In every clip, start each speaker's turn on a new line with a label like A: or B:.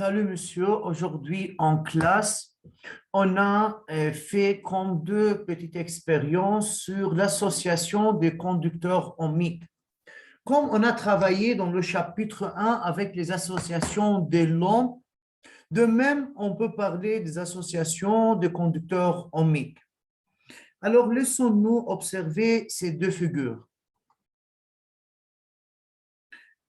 A: Salut monsieur, aujourd'hui en classe, on a fait comme deux petites expériences sur l'association des conducteurs ohmiques. Comme on a travaillé dans le chapitre 1 avec les associations des lampes, de même on peut parler des associations de conducteurs ohmiques. Alors laissons-nous observer ces deux figures.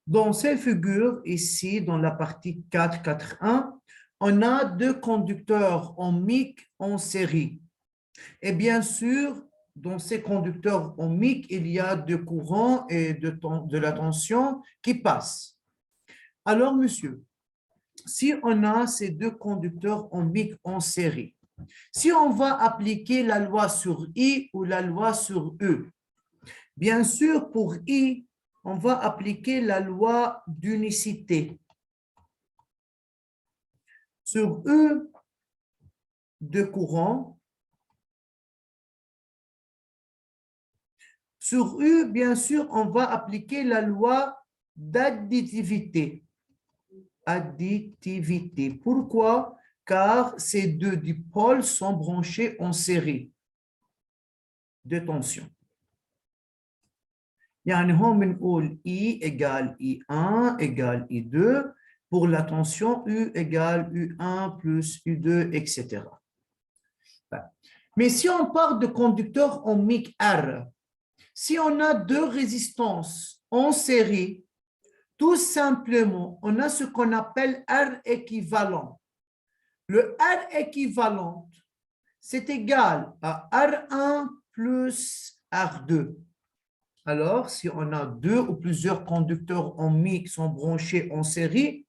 A: Dans ces figures, ici, dans la partie 4.4.1, on a deux conducteurs ohmiques en série. Et bien sûr, dans ces conducteurs ohmiques, il y a de courant et de la tension qui passent. Alors, monsieur, si on a ces deux conducteurs ohmiques en série, si on va appliquer la loi sur I ou la loi sur E, bien sûr, pour I, on va appliquer la loi d'unicité. Sur E de courant, sur U, bien sûr, on va appliquer la loi d'additivité. Additivité. Pourquoi? Car ces deux dipôles sont branchés en série de tension. يعني هون بنقول I égale I1 égale I2 pour la tension U égale U1 plus U2, etc. Mais si on parle de conducteur ohmique R, si on a deux résistances en série, tout simplement, on a ce qu'on appelle R équivalent. Le R équivalent, c'est égal à R1 plus R2. Alors, si on a deux ou plusieurs conducteurs ohmiques qui sont branchés en série,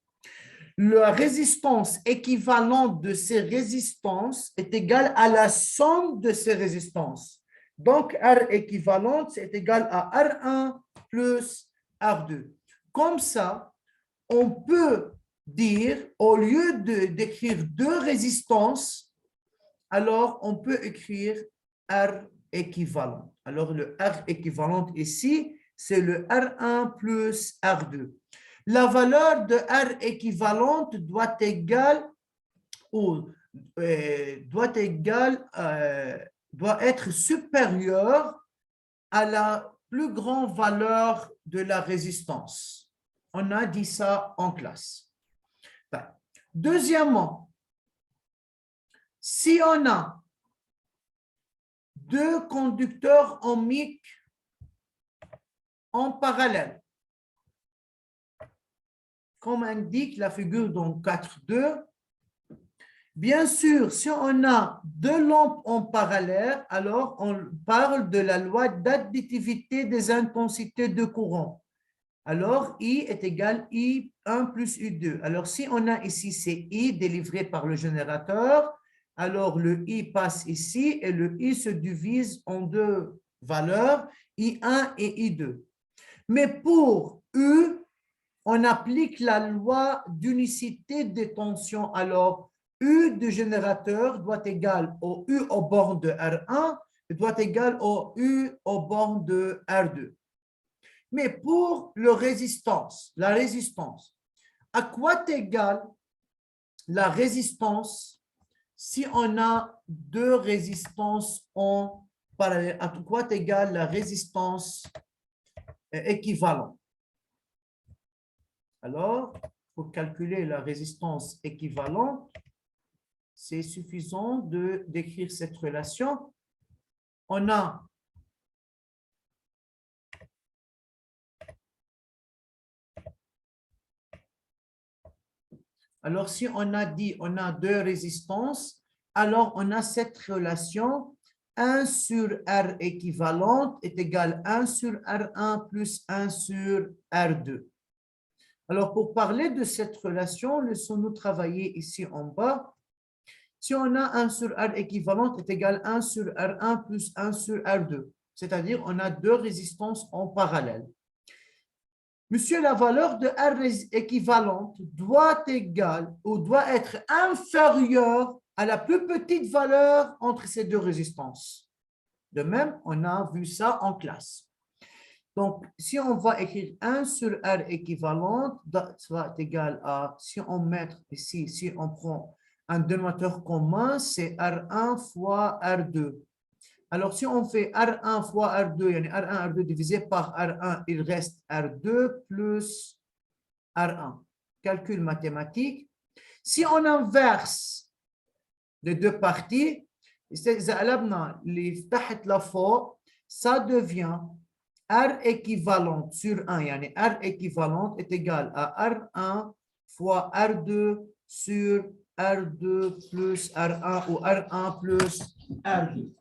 A: la résistance équivalente de ces résistances est égale à la somme de ces résistances. Donc, R équivalente, c'est égal à R1 plus R2. Comme ça, on peut dire, au lieu d'écrire deux résistances, alors on peut écrire R équivalent. Alors, le R équivalent ici, c'est le R1 plus R2. La valeur de R équivalente doit être supérieure à la plus grande valeur de la résistance. On a dit ça en classe. Deuxièmement, si on a deux conducteurs ohmiques en parallèle, comme indique la figure dans 4.2, bien sûr, si on a deux lampes en parallèle, alors on parle de la loi d'additivité des intensités de courant. Alors, I est égal à I1 plus I2. Alors, si on a ici, c'est I délivré par le générateur, alors le I passe ici et le I se divise en deux valeurs, I1 et I2. Mais pour U, on applique la loi d'unicité des tensions. Alors, U du générateur doit être égal au U au borne de R1 et doit être égal au U au borne de R2. Mais pour la résistance, à quoi est égale la résistance si on a deux résistances en parallèle? À quoi est égale la résistance équivalente? Alors, pour calculer la résistance équivalente, c'est suffisant d'écrire cette relation. On a alors, si on a dit on a deux résistances, alors on a cette relation 1 sur R équivalente est égal à 1 sur R1 plus 1 sur R2. Alors, pour parler de cette relation, laissons-nous travailler ici en bas. Si on a 1 sur R équivalente est égal à 1 sur R1 plus 1 sur R2, c'est-à-dire on a deux résistances en parallèle. Monsieur, la valeur de R équivalente doit être inférieure à la plus petite valeur entre ces deux résistances. De même, on a vu ça en classe. Donc, si on va écrire 1 sur R équivalente, ça va être égal à, si on met ici, si on prend un dénominateur commun, c'est R1 fois R2. Alors, si on fait R1 fois R2, yani R1, R2 divisé par R1, il reste R2 plus R1. Calcul mathématique. Si on inverse les deux parties, ça devient R équivalente sur 1, yani R équivalente est égal à R1 fois R2 sur R2 plus R1 ou R1 plus R2.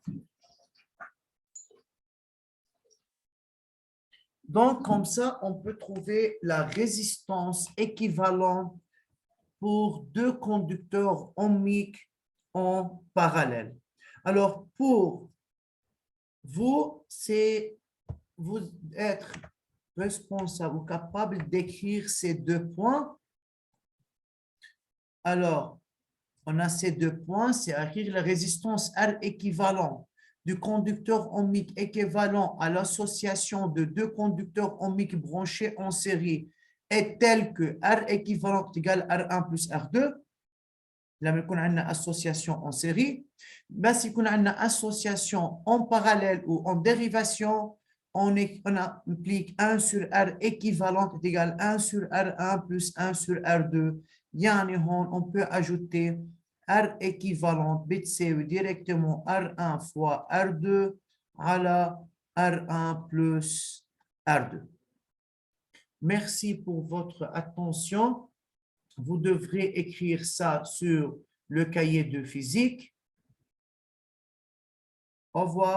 A: Donc, comme ça, on peut trouver la résistance équivalente pour deux conducteurs ohmiques en parallèle. Alors, pour vous, c'est vous être responsable ou capable d'écrire ces deux points. Alors, on a ces deux points, c'est écrire la résistance R équivalente du conducteur ohmique équivalent à l'association de deux conducteurs ohmiques branchés en série est telle que R équivalent égale R1 plus R2. لما يكون عندنا association en série. بس يكون عندنا association en parallèle ou en dérivation, on applique 1 sur R équivalent est égal à 1 sur R1 plus 1 sur R2. يعني هون on peut ajouter R équivalent بتساوي directement R1 fois R2 على R1 plus R2. Merci pour votre attention. Vous devrez écrire ça sur le cahier de physique. Au revoir.